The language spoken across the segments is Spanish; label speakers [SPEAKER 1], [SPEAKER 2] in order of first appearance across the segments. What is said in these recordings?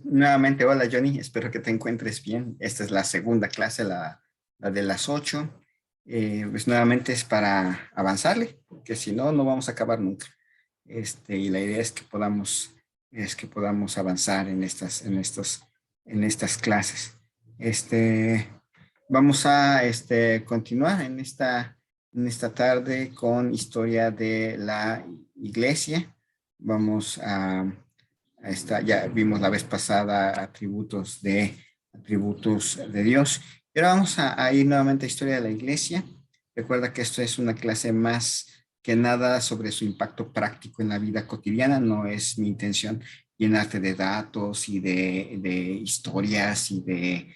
[SPEAKER 1] Nuevamente, hola Johnny, espero que te encuentres bien. Esta es la segunda clase, la de las 8. Pues nuevamente es para avanzarle, porque si no, no vamos a acabar nunca. Y la idea es que podamos avanzar en estas clases. Este, Vamos a continuar en esta tarde con historia de la iglesia. Vamos ya vimos la vez pasada atributos de Dios. Pero vamos a ir nuevamente a historia de la iglesia. Recuerda que esto es una clase más que nada sobre su impacto práctico en la vida cotidiana. No es mi intención llenarte de datos y de historias y de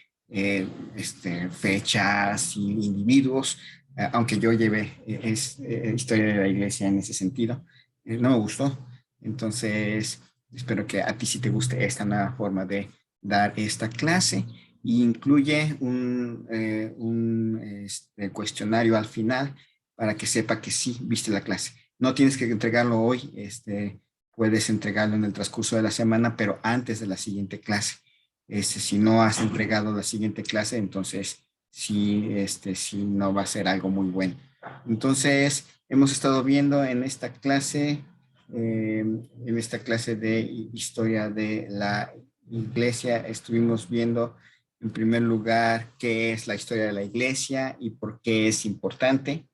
[SPEAKER 1] fechas y individuos, aunque yo llevé historia de la iglesia en ese sentido. No me gustó. Entonces, espero que a ti sí te guste esta nueva forma de dar esta clase. Y incluye un cuestionario al final para que sepa que sí viste la clase. No tienes que entregarlo hoy, puedes entregarlo en el transcurso de la semana, pero antes de la siguiente clase. Si no has entregado la siguiente clase, entonces sí no va a ser algo muy bueno. Entonces, hemos estado viendo en esta clase de historia de la iglesia, estuvimos viendo en primer lugar qué es la historia de la iglesia y por qué es importante.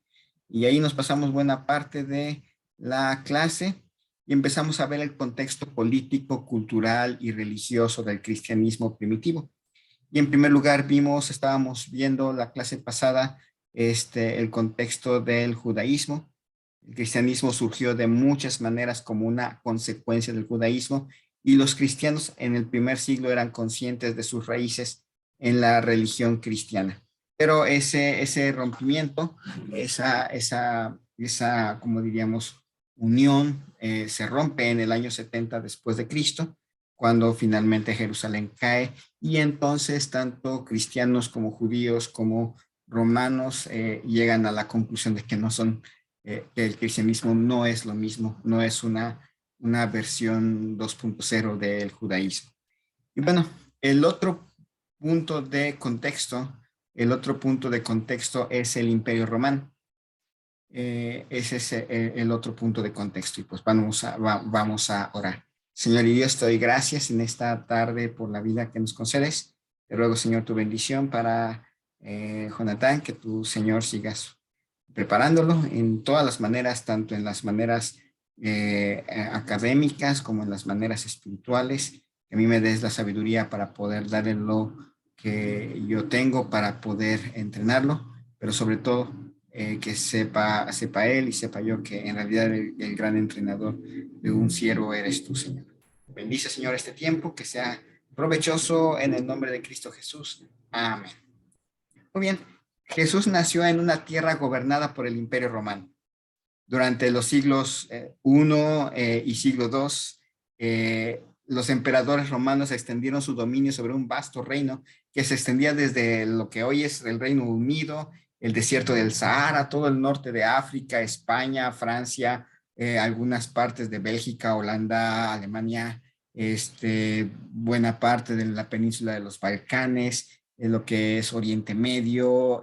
[SPEAKER 1] Y ahí nos pasamos buena parte de la clase y empezamos a ver el contexto político, cultural y religioso del cristianismo primitivo. Y en primer lugar estábamos viendo la clase pasada, el contexto del judaísmo. El cristianismo surgió de muchas maneras como una consecuencia del judaísmo y los cristianos en el primer siglo eran conscientes de sus raíces en la religión cristiana. Pero ese rompimiento, como diríamos, unión, se rompe en el año 70 después de Cristo, cuando finalmente Jerusalén cae y entonces tanto cristianos como judíos como romanos llegan a la conclusión de que no son que el cristianismo no es lo mismo, no es una versión 2.0 del judaísmo. Y bueno, el otro punto de contexto, el otro punto de contexto es el Imperio Romano. Ese es el otro punto de contexto y pues vamos a orar. Señor y Dios, te doy gracias en esta tarde por la vida que nos concedes. Te ruego, Señor, tu bendición para Jonathan, que tu Señor sigas preparándolo en todas las maneras, tanto en las maneras académicas como en las maneras espirituales, que a mí me des la sabiduría para poder darle lo que yo tengo para poder entrenarlo, pero sobre todo que sepa él y sepa yo que en realidad el gran entrenador de un siervo eres tú, Señor. Bendice, Señor, este tiempo, que sea provechoso en el nombre de Cristo Jesús. Amén. Muy bien, Jesús nació en una tierra gobernada por el Imperio Romano. Durante los siglos I y siglo II, los emperadores romanos extendieron su dominio sobre un vasto reino que se extendía desde lo que hoy es el Reino Unido, el desierto del Sahara, todo el norte de África, España, Francia, algunas partes de Bélgica, Holanda, Alemania, buena parte de la península de los Balcanes, lo que es Oriente Medio,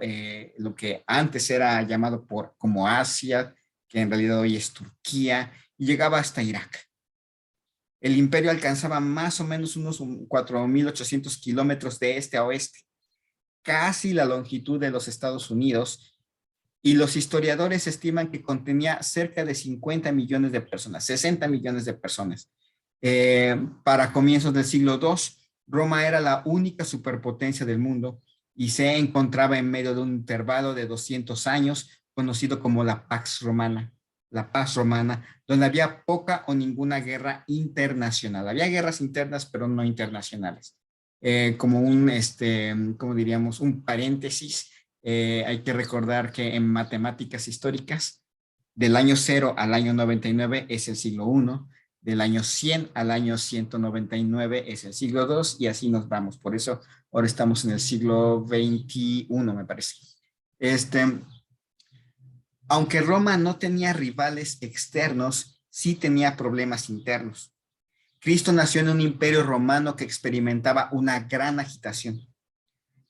[SPEAKER 1] lo que antes era llamado como Asia, que en realidad hoy es Turquía, y llegaba hasta Irak. El imperio alcanzaba más o menos unos 4.800 kilómetros de este a oeste, casi la longitud de los Estados Unidos, y los historiadores estiman que contenía cerca de 50 millones de personas, 60 millones de personas. Para comienzos del siglo II, Roma era la única superpotencia del mundo y se encontraba en medio de un intervalo de 200 años conocido como la Paz Romana, donde había poca o ninguna guerra internacional. Había guerras internas, pero no internacionales. Como diríamos, un paréntesis, hay que recordar que en matemáticas históricas, del año 0 al año 99 es el siglo I, del año 100 al año 199 es el siglo II y así nos vamos. Por eso ahora estamos en el siglo XXI, me parece. Aunque Roma no tenía rivales externos, sí tenía problemas internos. Cristo nació en un imperio romano que experimentaba una gran agitación.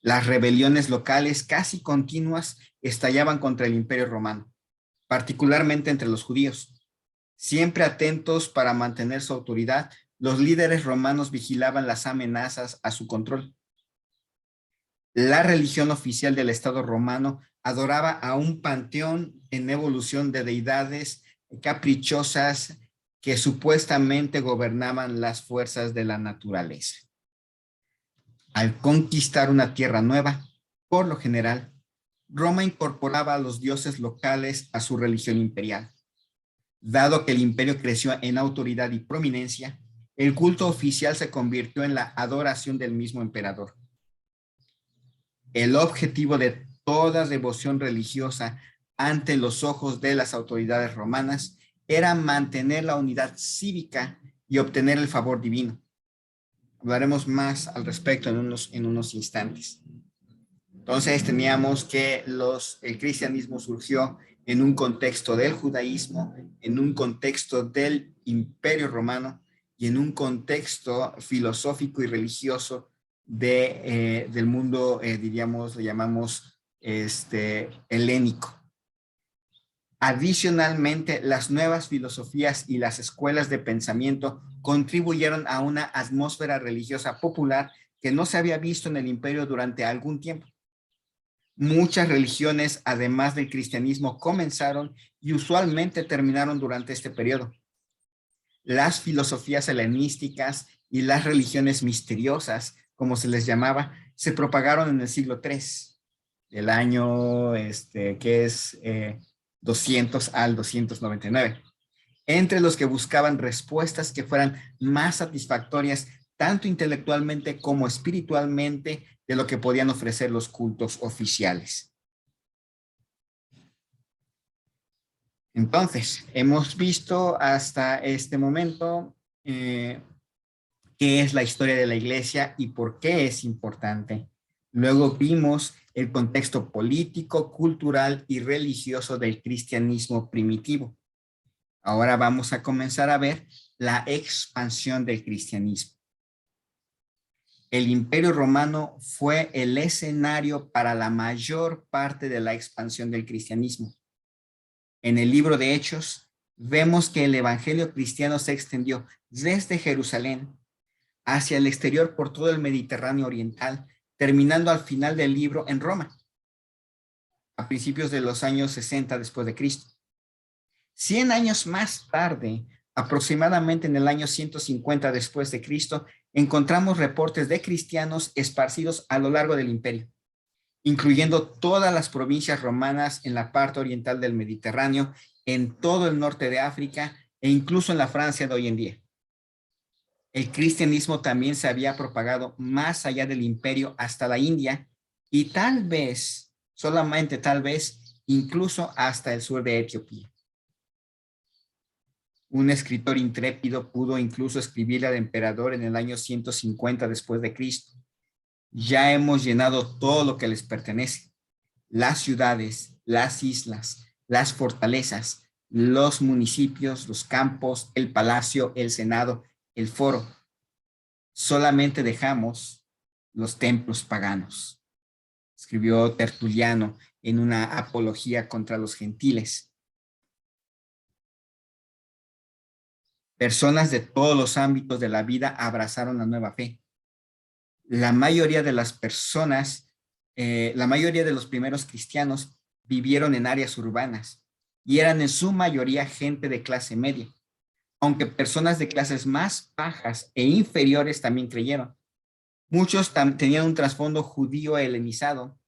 [SPEAKER 1] Las rebeliones locales casi continuas estallaban contra el imperio romano, particularmente entre los judíos. Siempre atentos para mantener su autoridad, los líderes romanos vigilaban las amenazas a su control. La religión oficial del Estado romano adoraba a un panteón en evolución de deidades caprichosas que supuestamente gobernaban las fuerzas de la naturaleza. Al conquistar una tierra nueva, por lo general, Roma incorporaba a los dioses locales a su religión imperial. Dado que el imperio creció en autoridad y prominencia, el culto oficial se convirtió en la adoración del mismo emperador. El objetivo de toda devoción religiosa ante los ojos de las autoridades romanas era mantener la unidad cívica y obtener el favor divino. Hablaremos más al respecto en unos instantes. Entonces teníamos que el cristianismo surgió en un contexto del judaísmo, en un contexto del imperio romano y en un contexto filosófico y religioso del mundo, diríamos, lo llamamos helénico. Adicionalmente, las nuevas filosofías y las escuelas de pensamiento contribuyeron a una atmósfera religiosa popular que no se había visto en el imperio durante algún tiempo. Muchas religiones, además del cristianismo, comenzaron y usualmente terminaron durante este periodo. Las filosofías helenísticas y las religiones misteriosas, como se les llamaba, se propagaron en el siglo III, del año 200 al 299, entre los que buscaban respuestas que fueran más satisfactorias tanto intelectualmente como espiritualmente de lo que podían ofrecer los cultos oficiales. Entonces, hemos visto hasta este momento qué es la historia de la iglesia y por qué es importante. Luego vimos el contexto político, cultural y religioso del cristianismo primitivo. Ahora vamos a comenzar a ver la expansión del cristianismo. El Imperio Romano fue el escenario para la mayor parte de la expansión del cristianismo. En el libro de Hechos, vemos que el evangelio cristiano se extendió desde Jerusalén hacia el exterior por todo el Mediterráneo oriental, terminando al final del libro en Roma, a principios de los años 60 después de Cristo. 100 años más tarde, aproximadamente en el año 150 después de Cristo, encontramos reportes de cristianos esparcidos a lo largo del imperio, incluyendo todas las provincias romanas en la parte oriental del Mediterráneo, en todo el norte de África e incluso en la Francia de hoy en día. El cristianismo también se había propagado más allá del imperio hasta la India y tal vez, solamente tal vez, incluso hasta el sur de Etiopía. Un escritor intrépido pudo incluso escribirle al emperador en el año 150 después de Cristo. Ya hemos llenado todo lo que les pertenece. Las ciudades, las islas, las fortalezas, los municipios, los campos, el palacio, el senado, el foro. Solamente dejamos los templos paganos. Escribió Tertuliano en una apología contra los gentiles. Personas de todos los ámbitos de la vida abrazaron la nueva fe. La mayoría de las personas, la mayoría de los primeros cristianos vivieron en áreas urbanas y eran en su mayoría gente de clase media, aunque personas de clases más bajas e inferiores también creyeron. Muchos tenían un trasfondo judío helenizado,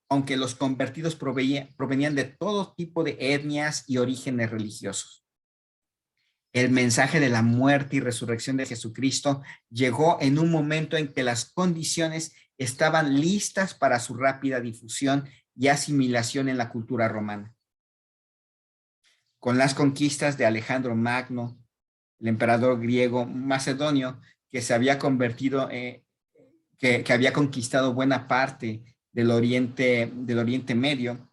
[SPEAKER 1] aunque los convertidos provenían de todo tipo de etnias y orígenes religiosos. El mensaje de la muerte y resurrección de Jesucristo llegó en un momento en que las condiciones estaban listas para su rápida difusión y asimilación en la cultura romana. Con las conquistas de Alejandro Magno, el emperador griego macedonio, que se había convertido, que había conquistado buena parte del Oriente Medio,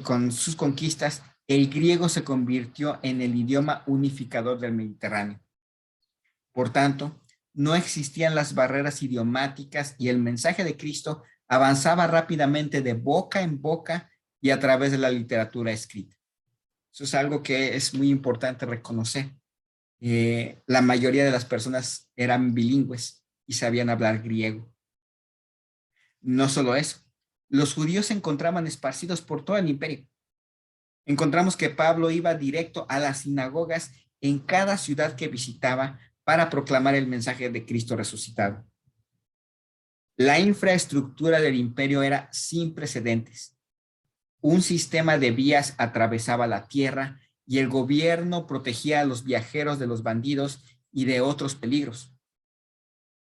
[SPEAKER 1] con sus conquistas, el griego se convirtió en el idioma unificador del Mediterráneo. Por tanto, no existían las barreras idiomáticas y el mensaje de Cristo avanzaba rápidamente de boca en boca y a través de la literatura escrita. Eso es algo que es muy importante reconocer. La mayoría de las personas eran bilingües y sabían hablar griego. No solo eso, los judíos se encontraban esparcidos por todo el imperio. Encontramos que Pablo iba directo a las sinagogas en cada ciudad que visitaba para proclamar el mensaje de Cristo resucitado. La infraestructura del imperio era sin precedentes. Un sistema de vías atravesaba la tierra y el gobierno protegía a los viajeros de los bandidos y de otros peligros.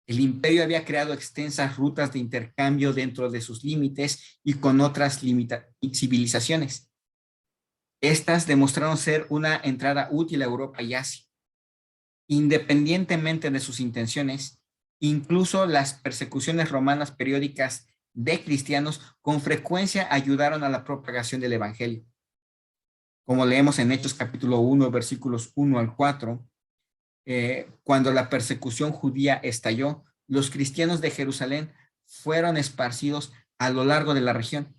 [SPEAKER 1] El imperio había creado extensas rutas de intercambio dentro de sus límites y con otras civilizaciones. Estas demostraron ser una entrada útil a Europa y Asia. Independientemente de sus intenciones, incluso las persecuciones romanas periódicas de cristianos con frecuencia ayudaron a la propagación del evangelio. Como leemos en Hechos capítulo 1, versículos 1 al 4, cuando la persecución judía estalló, los cristianos de Jerusalén fueron esparcidos a lo largo de la región,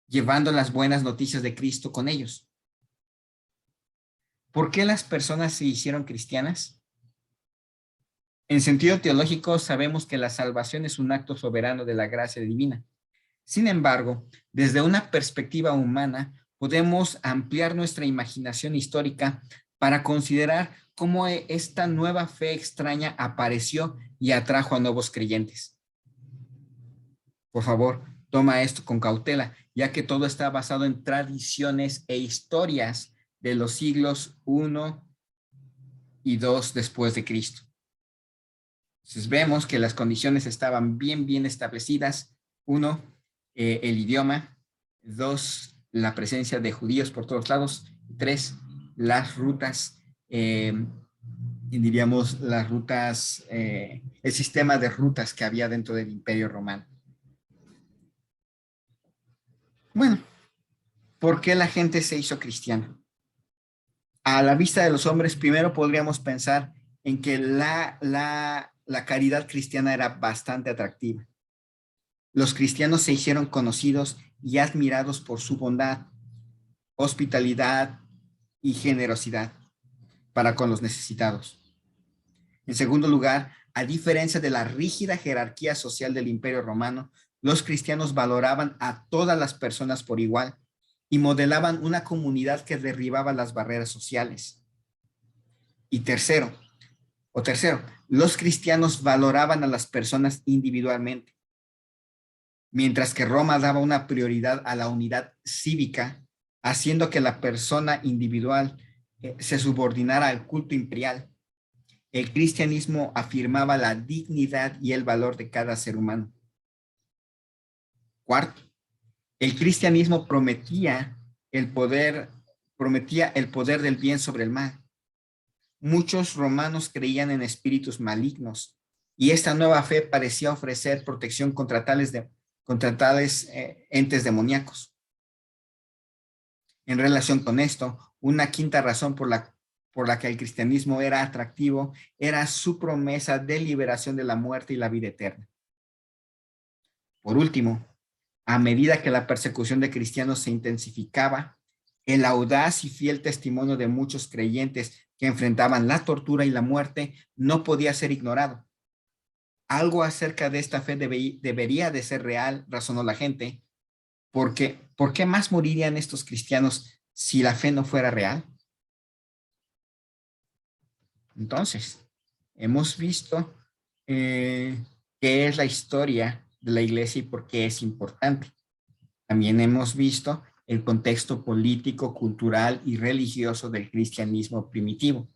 [SPEAKER 1] llevando las buenas noticias de Cristo con ellos. ¿Por qué las personas se hicieron cristianas? En sentido teológico, sabemos que la salvación es un acto soberano de la gracia divina. Sin embargo, desde una perspectiva humana, podemos ampliar nuestra imaginación histórica para considerar cómo esta nueva fe extraña apareció y atrajo a nuevos creyentes. Por favor, toma esto con cautela, ya que todo está basado en tradiciones e historias de los siglos I y II después de Cristo. Entonces vemos que las condiciones estaban bien establecidas. Uno, el idioma. Dos, la presencia de judíos por todos lados. Tres, las rutas, diríamos las rutas, el sistema de rutas que había dentro del Imperio Romano. Bueno, ¿por qué la gente se hizo cristiana? A la vista de los hombres, primero podríamos pensar en que la caridad cristiana era bastante atractiva. Los cristianos se hicieron conocidos y admirados por su bondad, hospitalidad y generosidad para con los necesitados. En segundo lugar, a diferencia de la rígida jerarquía social del Imperio Romano, los cristianos valoraban a todas las personas por igual y modelaban una comunidad que derribaba las barreras sociales. Y tercero, los cristianos valoraban a las personas individualmente. Mientras que Roma daba una prioridad a la unidad cívica, haciendo que la persona individual se subordinara al culto imperial, el cristianismo afirmaba la dignidad y el valor de cada ser humano. Cuarto, el cristianismo prometía el poder del bien sobre el mal. Muchos romanos creían en espíritus malignos y esta nueva fe parecía ofrecer protección contra tales entes demoníacos. En relación con esto, una quinta razón por la que el cristianismo era atractivo era su promesa de liberación de la muerte y la vida eterna. Por último, a medida que la persecución de cristianos se intensificaba, el audaz y fiel testimonio de muchos creyentes que enfrentaban la tortura y la muerte no podía ser ignorado. Algo acerca de esta fe debería de ser real, razonó la gente, porque ¿por qué más morirían estos cristianos si la fe no fuera real? Entonces, hemos visto qué es la historia de la iglesia y por qué es importante. También hemos visto el contexto político, cultural y religioso del cristianismo primitivo.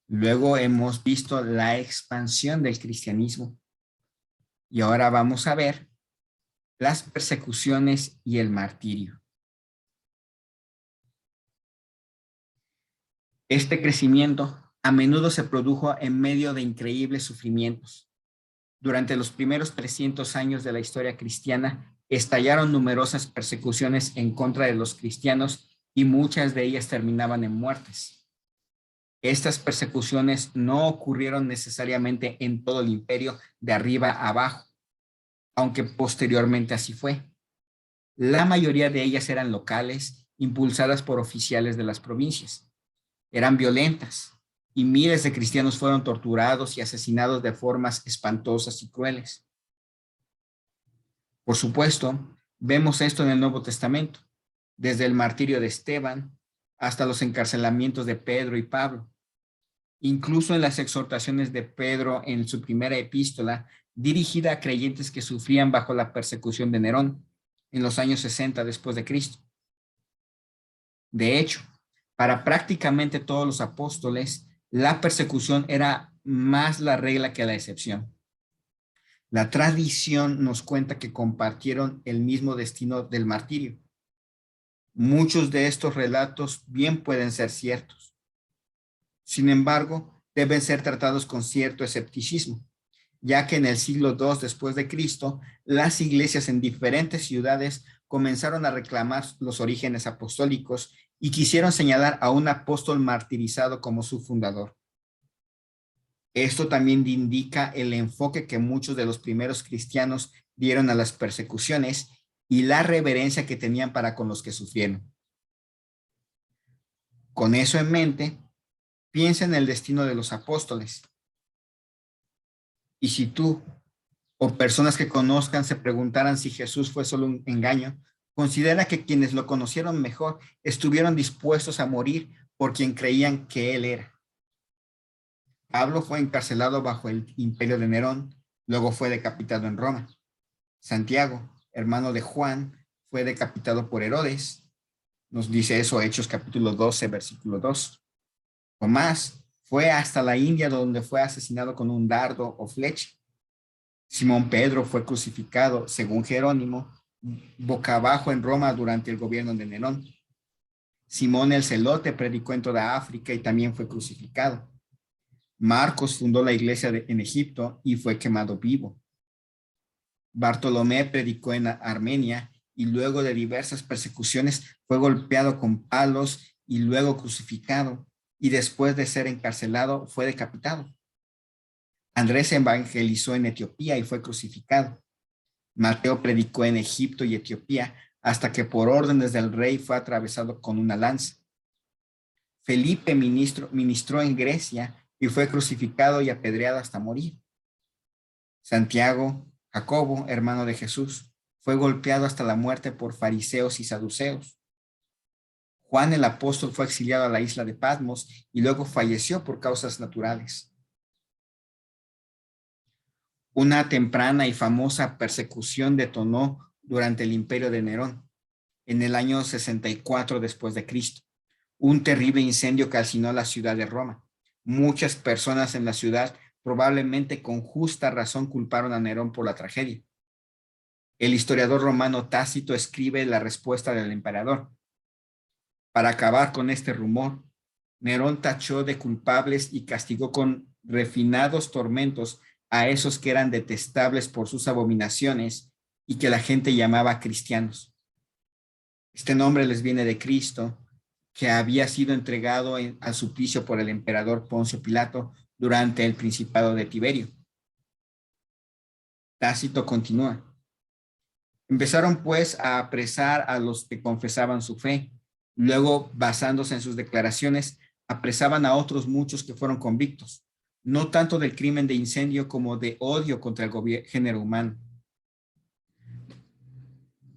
[SPEAKER 1] Luego hemos visto la expansión del cristianismo. Y ahora vamos a ver las persecuciones y el martirio. Este crecimiento a menudo se produjo en medio de increíbles sufrimientos. Durante los primeros 300 años de la historia cristiana, estallaron numerosas persecuciones en contra de los cristianos y muchas de ellas terminaban en muertes. Estas persecuciones no ocurrieron necesariamente en todo el imperio de arriba a abajo, aunque posteriormente así fue. La mayoría de ellas eran locales, impulsadas por oficiales de las provincias. Eran violentas y miles de cristianos fueron torturados y asesinados de formas espantosas y crueles. Por supuesto, vemos esto en el Nuevo Testamento, desde el martirio de Esteban hasta los encarcelamientos de Pedro y Pablo. Incluso en las exhortaciones de Pedro en su primera epístola, dirigida a creyentes que sufrían bajo la persecución de Nerón en los años 60 después de Cristo. De hecho, para prácticamente todos los apóstoles, la persecución era más la regla que la excepción. La tradición nos cuenta que compartieron el mismo destino del martirio. Muchos de estos relatos bien pueden ser ciertos. Sin embargo, deben ser tratados con cierto escepticismo, ya que en el siglo II después de Cristo, las iglesias en diferentes ciudades comenzaron a reclamar los orígenes apostólicos y quisieron señalar a un apóstol martirizado como su fundador. Esto también indica el enfoque que muchos de los primeros cristianos dieron a las persecuciones y la reverencia que tenían para con los que sufrieron. Con eso en mente, piensa en el destino de los apóstoles. Y si tú o personas que conozcan se preguntaran si Jesús fue solo un engaño, considera que quienes lo conocieron mejor estuvieron dispuestos a morir por quien creían que él era. Pablo fue encarcelado bajo el imperio de Nerón, luego fue decapitado en Roma. Santiago, hermano de Juan, fue decapitado por Herodes. Nos dice eso Hechos capítulo 12, versículo 2. Tomás fue hasta la India donde fue asesinado con un dardo o flecha. Simón Pedro fue crucificado, según Jerónimo, boca abajo en Roma durante el gobierno de Nerón. Simón el Celote predicó en toda África y también fue crucificado. Marcos fundó la iglesia en Egipto y fue quemado vivo. Bartolomé predicó en Armenia y luego de diversas persecuciones fue golpeado con palos y luego crucificado, y después de ser encarcelado fue decapitado. Andrés evangelizó en Etiopía y fue crucificado. Mateo predicó en Egipto y Etiopía hasta que por órdenes del rey fue atravesado con una lanza. Felipe ministró en Grecia y fue crucificado y apedreado hasta morir. Santiago, Jacobo, hermano de Jesús, fue golpeado hasta la muerte por fariseos y saduceos. Juan el apóstol fue exiliado a la isla de Patmos y luego falleció por causas naturales. Una temprana y famosa persecución detonó durante el imperio de Nerón, en el año 64 después de Cristo. Un terrible incendio calcinó la ciudad de Roma. Muchas personas en la ciudad probablemente con justa razón culparon a Nerón por la tragedia. El historiador romano Tácito escribe la respuesta del emperador. Para acabar con este rumor, Nerón tachó de culpables y castigó con refinados tormentos a esos que eran detestables por sus abominaciones y que la gente llamaba cristianos. Este nombre les viene de Cristo, que había sido entregado al suplicio por el emperador Poncio Pilato durante el principado de Tiberio. Tácito continúa. Empezaron pues a apresar a los que confesaban su fe. Luego, basándose en sus declaraciones, apresaban a otros muchos que fueron convictos, no tanto del crimen de incendio como de odio contra el género humano.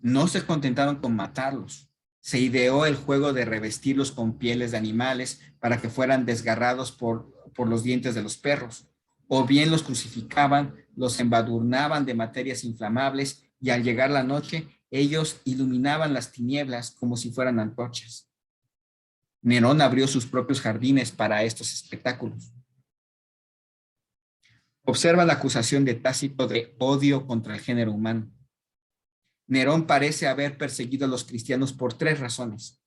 [SPEAKER 1] No se contentaron con matarlos. Se ideó el juego de revestirlos con pieles de animales para que fueran desgarrados por los dientes de los perros, o bien los crucificaban, los embadurnaban de materias inflamables y al llegar la noche, ellos iluminaban las tinieblas como si fueran antorchas. Nerón abrió sus propios jardines para estos espectáculos. Observa la acusación de Tácito de odio contra el género humano. Nerón parece haber perseguido a los cristianos por tres razones: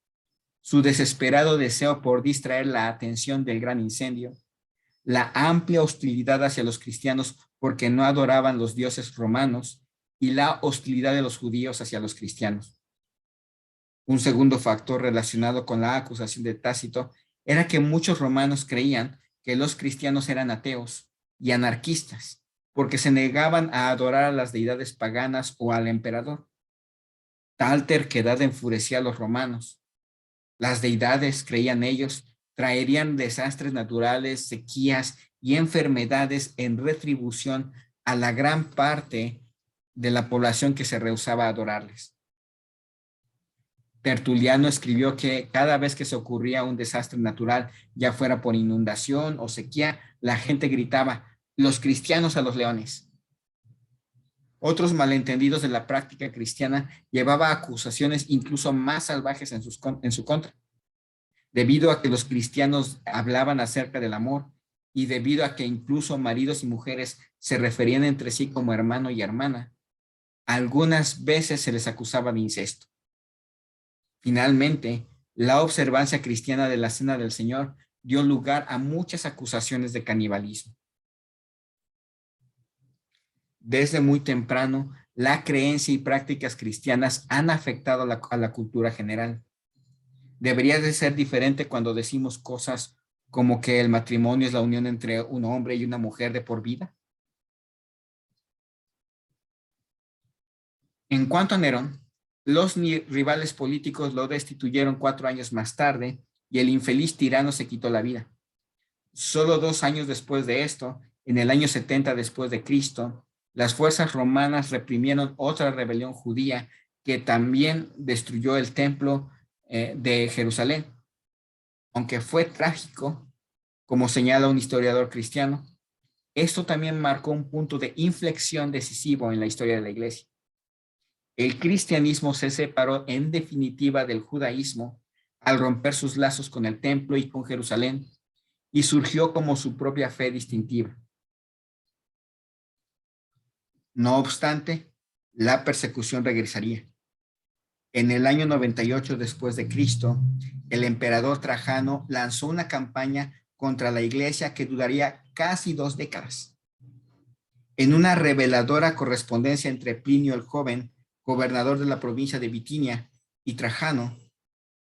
[SPEAKER 1] su desesperado deseo por distraer la atención del gran incendio, la amplia hostilidad hacia los cristianos porque no adoraban los dioses romanos y la hostilidad de los judíos hacia los cristianos. Un segundo factor relacionado con la acusación de Tácito era que muchos romanos creían que los cristianos eran ateos y anarquistas, porque se negaban a adorar a las deidades paganas o al emperador. Tal terquedad enfurecía a los romanos. Las deidades, creían ellos, traerían desastres naturales, sequías y enfermedades en retribución a la gran parte de la población que se rehusaba a adorarles. Tertuliano escribió que cada vez que se ocurría un desastre natural, ya fuera por inundación o sequía, la gente gritaba, los cristianos a los leones. Otros malentendidos de la práctica cristiana llevaba acusaciones incluso más salvajes en su contra, debido a que los cristianos hablaban acerca del amor y debido a que incluso maridos y mujeres se referían entre sí como hermano y hermana. Algunas veces se les acusaba de incesto. Finalmente, la observancia cristiana de la Cena del Señor dio lugar a muchas acusaciones de canibalismo. Desde muy temprano, la creencia y prácticas cristianas han afectado a la cultura general. Debería de ser diferente cuando decimos cosas como que el matrimonio es la unión entre un hombre y una mujer de por vida. En cuanto a Nerón, los rivales políticos lo destituyeron 4 años más tarde y el infeliz tirano se quitó la vida. Solo 2 años después de esto, en el año 70 después de Cristo, las fuerzas romanas reprimieron otra rebelión judía que también destruyó el templo de Jerusalén. Aunque fue trágico, como señala un historiador cristiano, esto también marcó un punto de inflexión decisivo en la historia de la iglesia. El cristianismo se separó en definitiva del judaísmo al romper sus lazos con el templo y con Jerusalén y surgió como su propia fe distintiva. No obstante, la persecución regresaría. En el año 98 después de Cristo, el emperador Trajano lanzó una campaña contra la iglesia que duraría casi 2 décadas. En una reveladora correspondencia entre Plinio el Joven, gobernador de la provincia de Bitinia, y Trajano,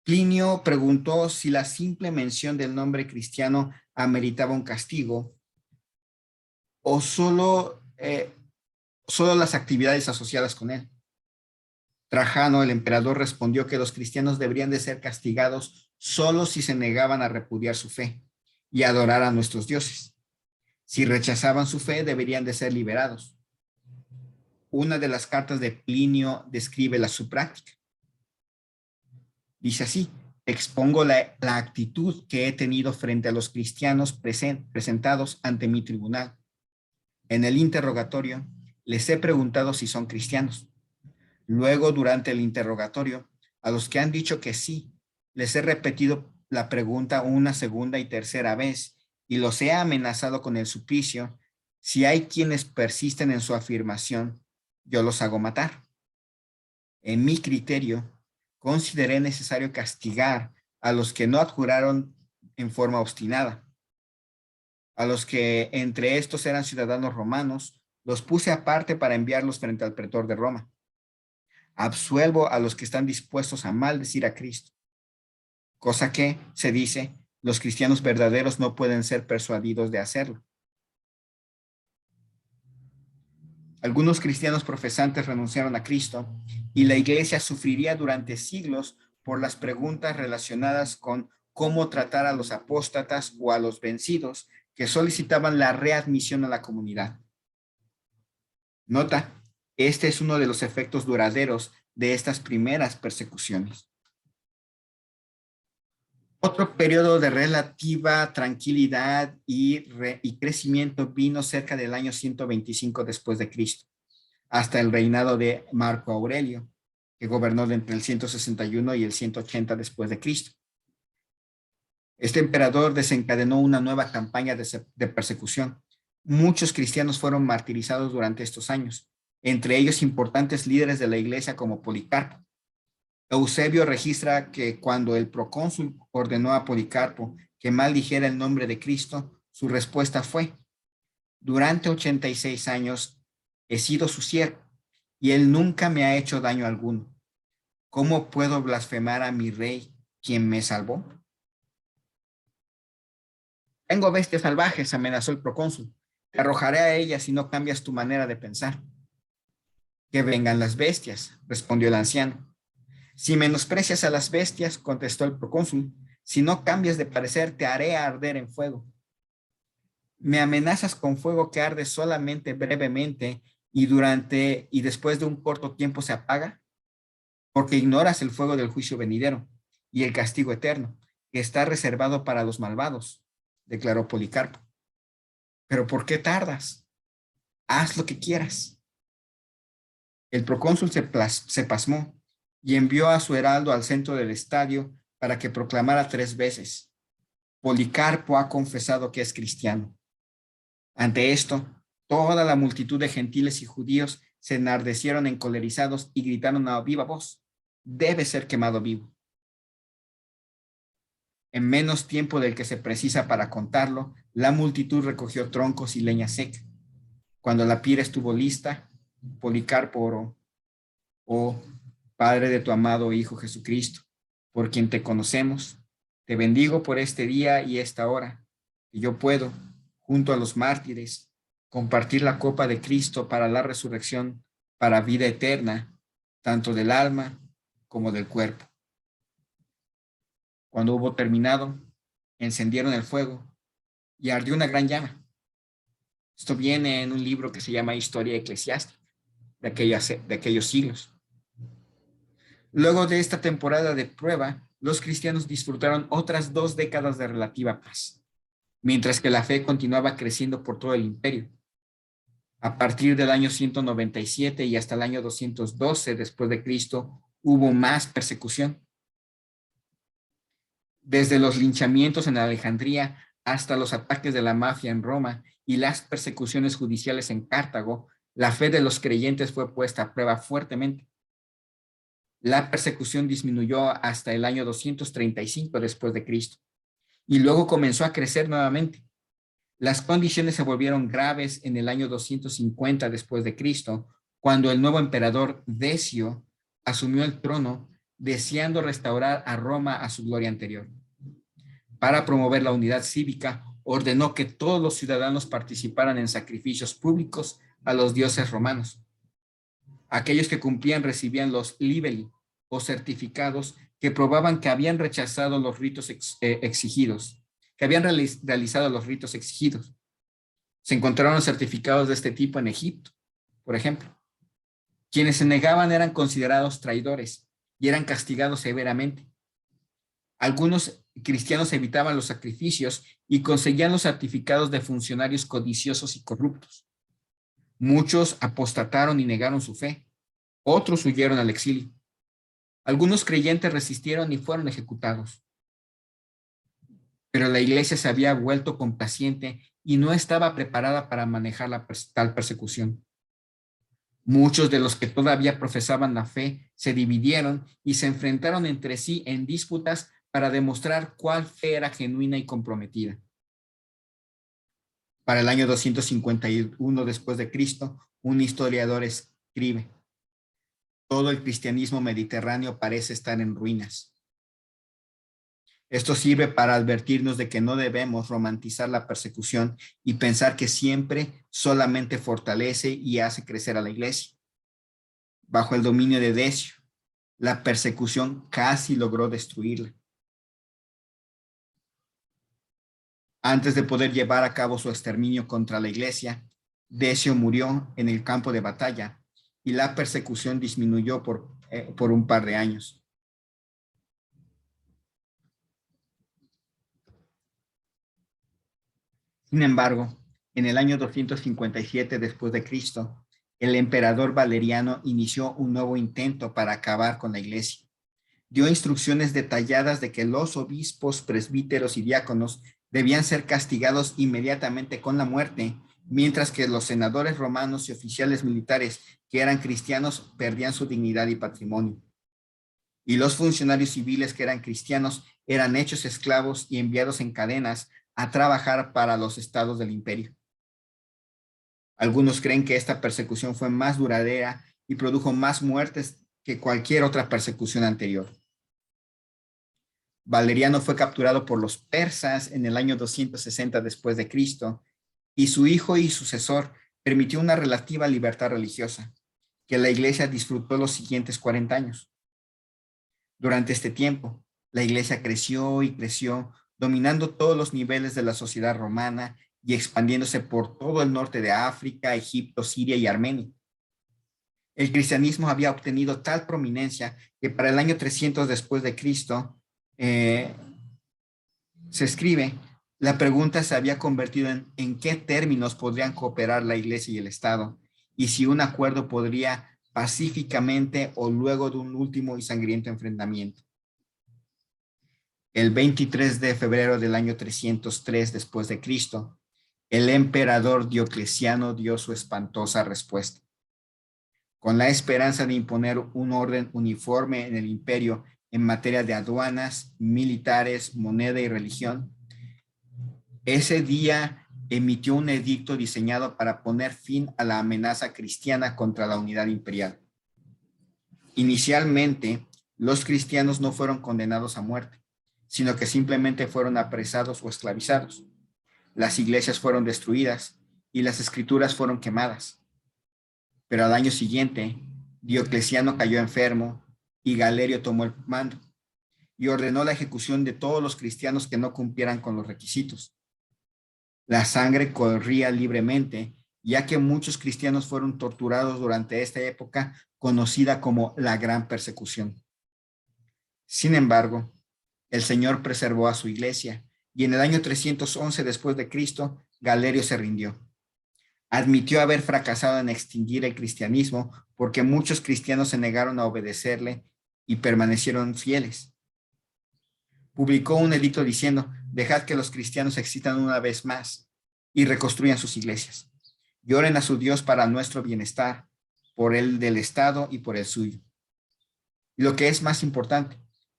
[SPEAKER 1] Plinio preguntó si la simple mención del nombre cristiano ameritaba un castigo o solo las actividades asociadas con él. Trajano, el emperador, respondió que los cristianos deberían de ser castigados solo si se negaban a repudiar su fe y adorar a nuestros dioses. Si rechazaban su fe, deberían de ser liberados. Una de las cartas de Plinio describe su práctica. Dice así, expongo la actitud que he tenido frente a los cristianos presentados ante mi tribunal. En el interrogatorio, les he preguntado si son cristianos. Luego, durante el interrogatorio, a los que han dicho que sí, les he repetido la pregunta una segunda y tercera vez y los he amenazado con el suplicio. Si hay quienes persisten en su afirmación, yo los hago matar. En mi criterio, consideré necesario castigar a los que no adjuraron en forma obstinada. A los que entre estos eran ciudadanos romanos, los puse aparte para enviarlos frente al pretor de Roma. Absuelvo a los que están dispuestos a maldecir a Cristo. Cosa que, se dice, los cristianos verdaderos no pueden ser persuadidos de hacerlo. Algunos cristianos profesantes renunciaron a Cristo y la iglesia sufriría durante siglos por las preguntas relacionadas con cómo tratar a los apóstatas o a los vencidos que solicitaban la readmisión a la comunidad. Nota, este es uno de los efectos duraderos de estas primeras persecuciones. Otro periodo de relativa tranquilidad y crecimiento vino cerca del año 125 después de Cristo, hasta el reinado de Marco Aurelio, que gobernó entre el 161 y el 180 después de Cristo. Este emperador desencadenó una nueva campaña de persecución. Muchos cristianos fueron martirizados durante estos años, entre ellos importantes líderes de la iglesia como Policarpo. Eusebio registra que cuando el procónsul ordenó a Policarpo que maldijera el nombre de Cristo, su respuesta fue: durante 86 años he sido su siervo y él nunca me ha hecho daño alguno. ¿Cómo puedo blasfemar a mi rey, quien me salvó? Tengo bestias salvajes, amenazó el procónsul. Te arrojaré a ellas si no cambias tu manera de pensar. Que vengan las bestias, respondió el anciano. Si menosprecias a las bestias, contestó el procónsul, si no cambias de parecer, te haré arder en fuego. Me amenazas con fuego que arde solamente brevemente y después de un corto tiempo se apaga, porque ignoras el fuego del juicio venidero y el castigo eterno, que está reservado para los malvados, declaró Policarpo. Pero ¿por qué tardas? Haz lo que quieras. El procónsul se pasmó y envió a su heraldo al centro del estadio para que proclamara 3 veces: Policarpo ha confesado que es cristiano. Ante esto, toda la multitud de gentiles y judíos se enardecieron encolerizados y gritaron a viva voz: debe ser quemado vivo. En menos tiempo del que se precisa para contarlo, la multitud recogió troncos y leña seca. Cuando la pira estuvo lista, Policarpo oró: oh Padre de tu amado Hijo Jesucristo, por quien te conocemos, te bendigo por este día y esta hora, que yo puedo, junto a los mártires, compartir la copa de Cristo para la resurrección, para vida eterna, tanto del alma como del cuerpo. Cuando hubo terminado, encendieron el fuego y ardió una gran llama. Esto viene en un libro que se llama Historia Eclesiástica, de aquellos siglos. Luego de esta temporada de prueba, los cristianos disfrutaron otras 2 décadas de relativa paz, mientras que la fe continuaba creciendo por todo el imperio. A partir del año 197 y hasta el año 212 después de Cristo, hubo más persecución. Desde los linchamientos en Alejandría hasta los ataques de la mafia en Roma y las persecuciones judiciales en Cartago, la fe de los creyentes fue puesta a prueba fuertemente. La persecución disminuyó hasta el año 235 después de Cristo y luego comenzó a crecer nuevamente. Las condiciones se volvieron graves en el año 250 después de Cristo, cuando el nuevo emperador Decio asumió el trono, deseando restaurar a Roma a su gloria anterior. Para promover la unidad cívica, ordenó que todos los ciudadanos participaran en sacrificios públicos a los dioses romanos. Aquellos que cumplían recibían los libelli o certificados que probaban que habían rechazado los ritos exigidos, que habían realizado los ritos exigidos. Se encontraron certificados de este tipo en Egipto, por ejemplo. Quienes se negaban eran considerados traidores y eran castigados severamente. Algunos cristianos evitaban los sacrificios y conseguían los certificados de funcionarios codiciosos y corruptos. Muchos apostataron y negaron su fe. Otros huyeron al exilio. Algunos creyentes resistieron y fueron ejecutados. Pero la iglesia se había vuelto complaciente y no estaba preparada para manejar tal persecución. Muchos de los que todavía profesaban la fe se dividieron y se enfrentaron entre sí en disputas para demostrar cuál fe era genuina y comprometida. Para el año 251 después de Cristo, un historiador escribe: todo el cristianismo mediterráneo parece estar en ruinas. Esto sirve para advertirnos de que no debemos romantizar la persecución y pensar que siempre solamente fortalece y hace crecer a la iglesia. Bajo el dominio de Decio, la persecución casi logró destruirla. Antes de poder llevar a cabo su exterminio contra la iglesia, Decio murió en el campo de batalla y la persecución disminuyó por un par de años. Sin embargo, en el año 257 después de Cristo, el emperador Valeriano inició un nuevo intento para acabar con la iglesia. Dio instrucciones detalladas de que los obispos, presbíteros y diáconos debían ser castigados inmediatamente con la muerte, mientras que los senadores romanos y oficiales militares que eran cristianos perdían su dignidad y patrimonio. Y los funcionarios civiles que eran cristianos eran hechos esclavos y enviados en cadenas a trabajar para los estados del imperio. Algunos creen que esta persecución fue más duradera y produjo más muertes que cualquier otra persecución anterior. Valeriano fue capturado por los persas en el año 260 después de Cristo y su hijo y sucesor permitió una relativa libertad religiosa que la iglesia disfrutó los siguientes 40 años. Durante este tiempo, la iglesia creció y creció, dominando todos los niveles de la sociedad romana y expandiéndose por todo el norte de África, Egipto, Siria y Armenia. El cristianismo había obtenido tal prominencia que para el año 300 después de Cristo se escribe, la pregunta se había convertido en qué términos podrían cooperar la iglesia y el Estado y si un acuerdo podría pacíficamente o luego de un último y sangriento enfrentamiento. El 23 de febrero del año 303 después de Cristo, el emperador Diocleciano dio su espantosa respuesta. Con la esperanza de imponer un orden uniforme en el imperio en materia de aduanas, militares, moneda y religión, ese día emitió un edicto diseñado para poner fin a la amenaza cristiana contra la unidad imperial. Inicialmente, los cristianos no fueron condenados a muerte, sino que simplemente fueron apresados o esclavizados. Las iglesias fueron destruidas y las escrituras fueron quemadas. Pero al año siguiente, Diocleciano cayó enfermo y Galerio tomó el mando y ordenó la ejecución de todos los cristianos que no cumplieran con los requisitos. La sangre corría libremente, ya que muchos cristianos fueron torturados durante esta época conocida como la Gran Persecución. Sin embargo, el Señor preservó a su iglesia y en el año 311 después de Cristo, Galerio se rindió. Admitió haber fracasado en extinguir el cristianismo porque muchos cristianos se negaron a obedecerle y permanecieron fieles. Publicó un edicto diciendo, dejad que los cristianos existan una vez más y reconstruyan sus iglesias. Y oren a su Dios para nuestro bienestar, por el del Estado y por el suyo. Y lo que es más importante,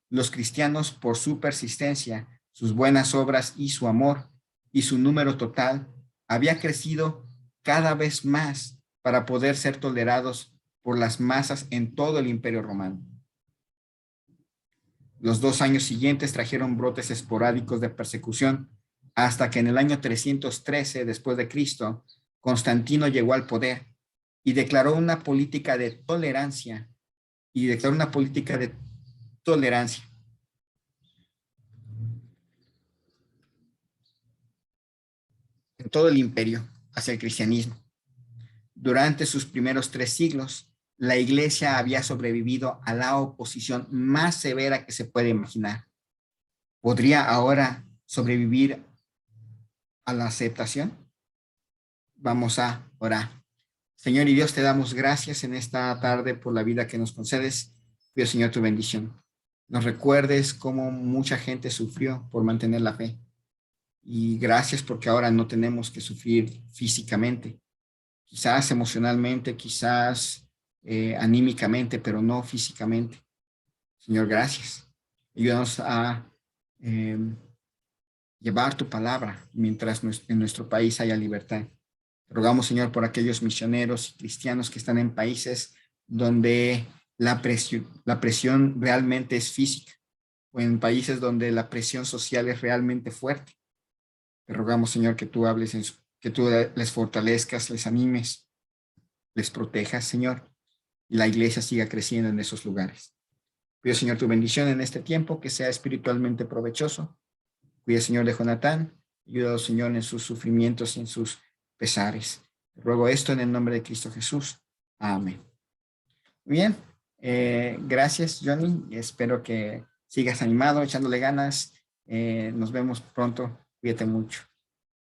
[SPEAKER 1] los cristianos por su persistencia, sus buenas obras y su amor y su número total había crecido cada vez más para poder ser tolerados por las masas en todo el Imperio Romano. Los 2 años siguientes trajeron brotes esporádicos de persecución, hasta que en el año 313 después de Cristo, Constantino llegó al poder y declaró una política de tolerancia en todo el imperio hacia el cristianismo. Durante sus primeros 3 siglos, la iglesia había sobrevivido a la oposición más severa que se puede imaginar. ¿Podría ahora sobrevivir a la aceptación? Vamos a orar. Señor y Dios, te damos gracias en esta tarde por la vida que nos concedes. Pido, Señor, tu bendición. Nos recuerdes cómo mucha gente sufrió por mantener la fe. Y gracias porque ahora no tenemos que sufrir físicamente, quizás emocionalmente, quizás anímicamente, pero no físicamente. Señor, gracias. Ayúdanos a llevar tu palabra mientras en nuestro país haya libertad. Te rogamos, Señor, por aquellos misioneros y cristianos que están en países donde la presión realmente es física, o en países donde la presión social es realmente fuerte. Te rogamos, Señor, que tú hables, que tú les fortalezcas, les animes, les protejas, Señor, y la iglesia siga creciendo en esos lugares. Pido, Señor, tu bendición en este tiempo, que sea espiritualmente provechoso. Cuida, Señor, de Jonatán. Ayúdalo, Señor, en sus sufrimientos y en sus pesares. Te ruego esto en el nombre de Cristo Jesús. Amén. Bien, gracias, Johnny. Espero que sigas animado, echándole ganas. Nos vemos pronto. Cuídate mucho.